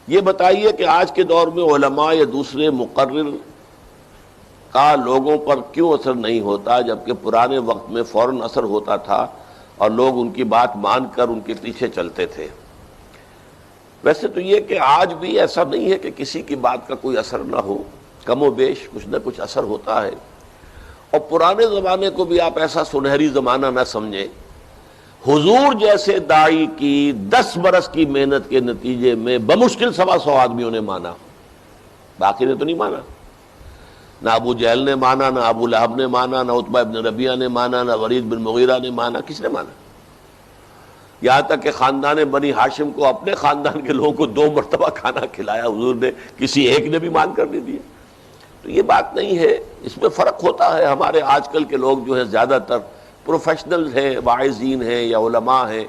یہ بتائیے کہ آج کے دور میں علماء یا دوسرے مقرر کا لوگوں پر کیوں اثر نہیں ہوتا، جبکہ پرانے وقت میں فوراً اثر ہوتا تھا اور لوگ ان کی بات مان کر ان کے پیچھے چلتے تھے؟ ویسے تو یہ کہ آج بھی ایسا نہیں ہے کہ کسی کی بات کا کوئی اثر نہ ہو، کم و بیش کچھ نہ کچھ اثر ہوتا ہے۔ اور پرانے زمانے کو بھی آپ ایسا سنہری زمانہ نہ سمجھیں۔ حضور جیسے داعی کی 10 برس کی محنت کے نتیجے میں بمشکل 125 آدمیوں نے مانا، باقی نے تو نہیں مانا۔ نہ ابو جہل نے مانا، نہ ابو لہب نے مانا، نہ عتبہ ابن ربیعہ نے مانا، نہ ولید بن مغیرہ نے مانا، کس نے مانا؟ یہاں تک کہ خاندان بنی ہاشم کو، اپنے خاندان کے لوگوں کو 2 مرتبہ کھانا کھلایا حضور نے، کسی ایک نے بھی مان کر نہیں دیا۔ تو یہ بات نہیں ہے، اس میں فرق ہوتا ہے۔ ہمارے آج کل کے لوگ جو ہیں زیادہ تر پروفیشنل ہیں، واعظین ہیں یا علماء ہیں،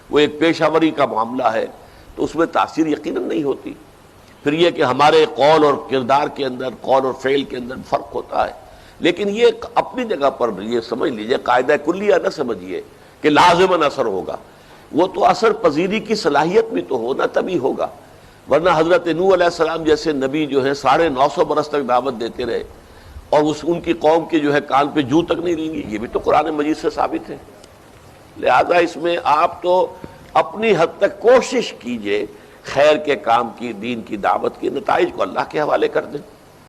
وہ ایک پیشہ وری کا معاملہ ہے، تو اس میں تاثیر یقیناً نہیں ہوتی۔ پھر یہ کہ ہمارے قول اور کردار کے اندر، قول اور فعل کے اندر فرق ہوتا ہے، لیکن یہ اپنی جگہ پر یہ سمجھ لیجئے، قاعدہ کلیہ نہ سمجھیے کہ لازماً اثر ہوگا۔ وہ تو اثر پذیری کی صلاحیت بھی تو ہونا، تبھی ہوگا۔ ورنہ حضرت نوح علیہ السلام جیسے نبی جو ہے 950 برس تک دعوت دیتے رہے اور ان کی قوم کے جو ہے کان پہ جوں تک نہیں رینگی، یہ بھی تو قرآن مجید سے ثابت ہے۔ لہذا اس میں آپ تو اپنی حد تک کوشش کیجئے خیر کے کام کی، دین کی دعوت کی، نتائج کو اللہ کے حوالے کر دیں۔